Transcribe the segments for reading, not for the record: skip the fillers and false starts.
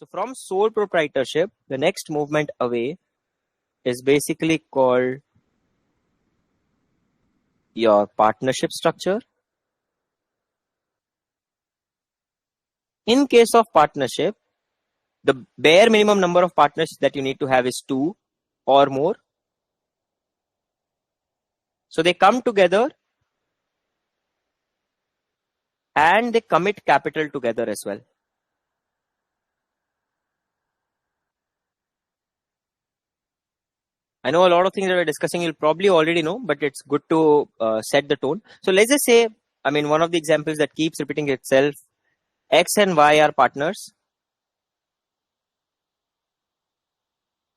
So from sole proprietorship, the next movement away is basically called your partnership structure. In case of partnership, the bare minimum number of partners that you need to have is 2 or more. So they come together and they commit capital together as well. I know a lot of things that we're discussing you'll probably already know, but it's good to set the tone. So let's just say, one of the examples that keeps repeating itself, X and Y are partners.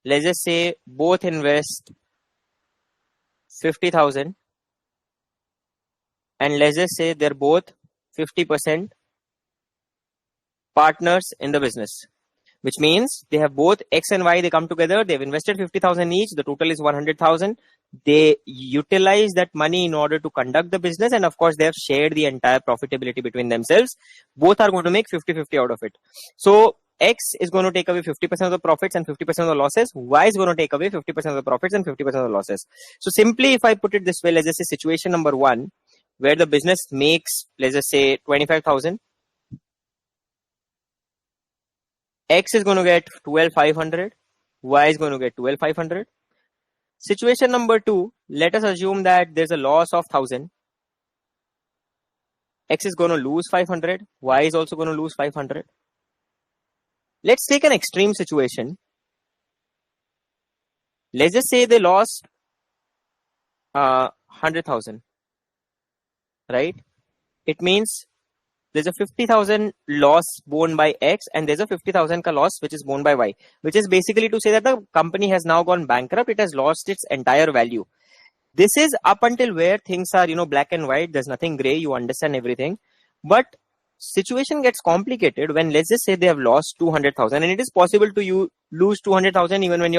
Let's just say both invest 50,000 and let's just say they're both 50% partners in the business, which means they have both X and Y, they come together, they've invested 50,000 each, the total is 100,000. They utilize that money in order to conduct the business, and of course they have shared the entire profitability between themselves. Both are going to make 50-50 out of it. So X is going to take away 50% of the profits and 50% of the losses. Y is going to take away 50% of the profits and 50% of the losses. So simply, if I put it this way, let's just say situation number 1, where the business makes, let's just say 25,000. X is going to get 12,500. Y is going to get 12,500. Situation number 2, let us assume that there's a loss of 1,000. X is going to lose 500. Y is also going to lose 500. Let's take an extreme situation. Let's just say they lost 100,000. Right? It means there's a 50,000 loss borne by X and there's a 50,000 ka loss which is borne by Y, which is basically to say that the company has now gone bankrupt. It has lost its entire value. This is up until where things are, black and white. There's nothing gray. You understand everything. But situation gets complicated when, let's just say, they have lost 200,000, and it is possible to you lose 200,000 even when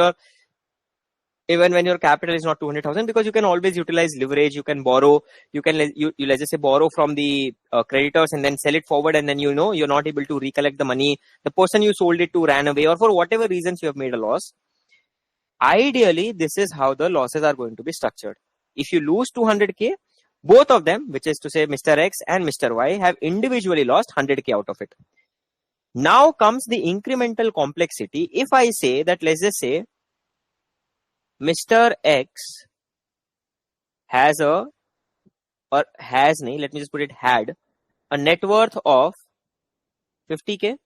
your capital is not 200,000, because you can always utilize leverage. You can borrow. You can let's just say borrow from the creditors and then sell it forward, and then you're not able to recollect the money. The person you sold it to ran away, or for whatever reasons you have made a loss. Ideally, this is how the losses are going to be structured. If you lose 200k, both of them, which is to say Mr. X and Mr. Y, have individually lost 100k out of it. Now comes the incremental complexity. If I say that, let's just say Mr. X had a net worth of 50k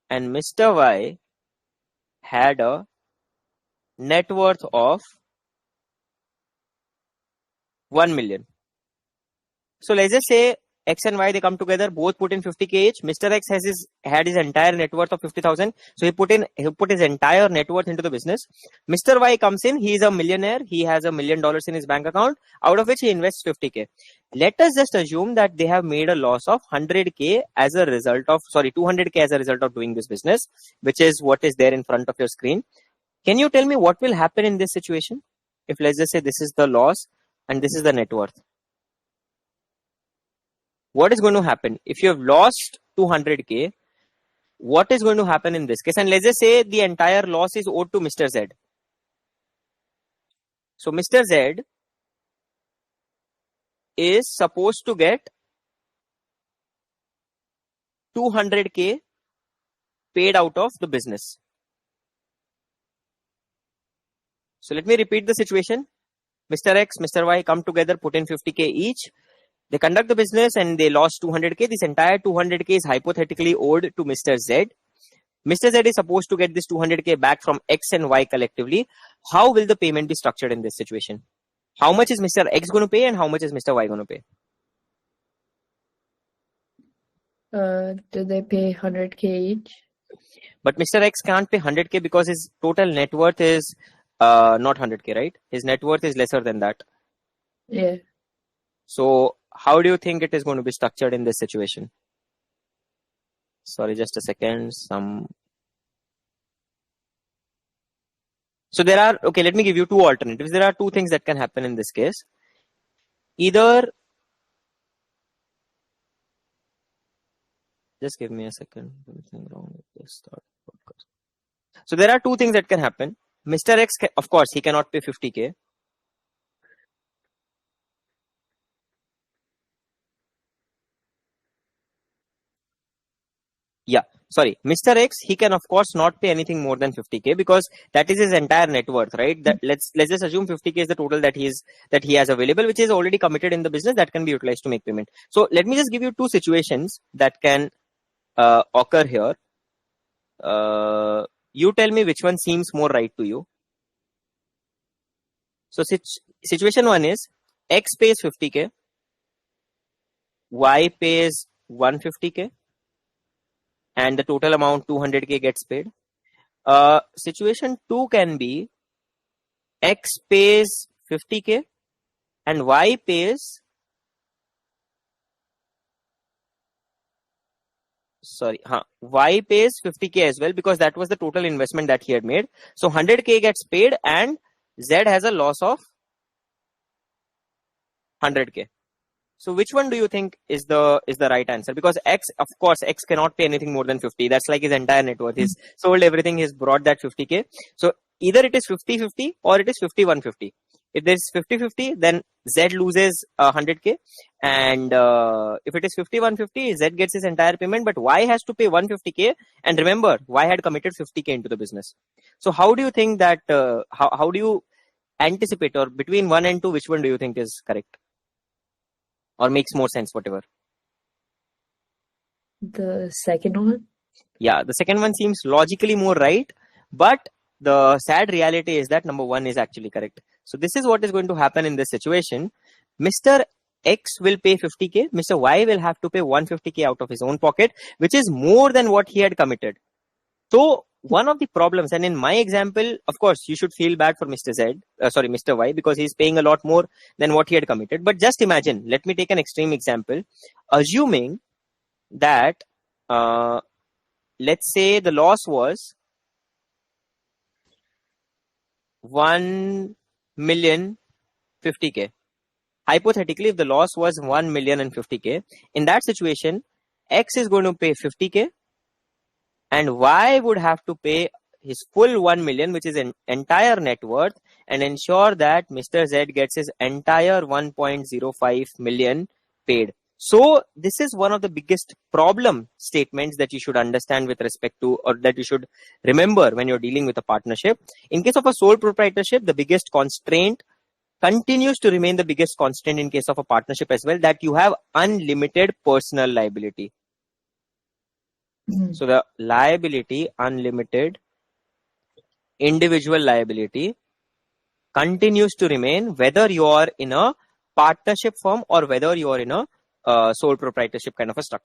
and Mr. Y had a net worth of 1 million. So let's just say X and Y, they come together, both put in 50k each. Mr. X had his entire net worth of 50,000. So he put his entire net worth into the business. Mr. Y comes in, he is a millionaire. He has $1 million in his bank account, out of which he invests 50k. Let us just assume that they have made a loss of 200k as a result of doing this business, which is what is there in front of your screen. Can you tell me what will happen in this situation? If, let's just say, this is the loss and this is the net worth. What is going to happen? If you have lost 200k, what is going to happen in this case? And let's just say the entire loss is owed to Mr. Z. So Mr. Z is supposed to get 200k paid out of the business. So let me repeat the situation. Mr. X, Mr. Y come together, put in 50k each. They conduct the business and they lost 200k. This entire 200k is hypothetically owed to Mr. Z. Mr. Z is supposed to get this 200k back from X and Y collectively. How will the payment be structured in this situation? How much is Mr. X going to pay and how much is Mr. Y going to pay? Do they pay 100k each? But Mr. X can't pay 100k because his total net worth is not 100k, right? His net worth is lesser than that. Yeah. So how do you think it is going to be structured in this situation? Sorry, just a second. So there are, let me give you two alternatives. There are two things that can happen in this case. Either Just give me a second. Anything wrong with this start podcast? So there are two things that can happen. Mr. X, of course, he cannot pay 50K. Yeah, sorry. Mr. X, he can of course not pay anything more than 50K because that is his entire net worth, right? That let's just assume 50K is the total that he has available, which is already committed in the business that can be utilized to make payment. So let me just give you two situations that can occur here. You tell me which one seems more right to you. So situation one is X pays 50K, Y pays 150K, and the total amount 200K gets paid. Situation 2 can be X pays 50K and Y pays, Y pays 50K as well because that was the total investment that he had made. So 100K gets paid and Z has a loss of 100K. So which one do you think is the right answer? Because X, of course, X cannot pay anything more than 50. That's like his entire net worth. He's sold everything. He's brought that 50K. So either it is 50-50 or it is 50-150. If there's 50-50, then Z loses 100K. And if it is 50-150, Z gets his entire payment. But Y has to pay 150K. And remember, Y had committed 50K into the business. So how do you think that, how do you anticipate, or between 1 and 2, which one do you think is correct? Or makes more sense, whatever. The second one? Yeah, the second one seems logically more right, but the sad reality is that number 1 is actually correct. So this is what is going to happen in this situation. Mr. X will pay 50K. Mr. Y will have to pay 150K out of his own pocket, which is more than what he had committed. So one of the problems, and in my example, of course, you should feel bad for Mr. Y, because he's paying a lot more than what he had committed. But just imagine, let me take an extreme example. Assuming that, let's say the loss was 1,050,050K. Hypothetically, if the loss was 1,050,050K, in that situation, X is going to pay 50K and Y would have to pay his full 1 million, which is an entire net worth, and ensure that Mr. Z gets his entire 1.05 million paid. So this is one of the biggest problem statements that you should understand with respect to, or that you should remember when you're dealing with a partnership. In case of a sole proprietorship, the biggest constraint continues to remain the biggest constraint in case of a partnership as well, that you have unlimited personal liability. So the liability, unlimited individual liability, continues to remain whether you are in a partnership firm or whether you are in a sole proprietorship kind of a structure.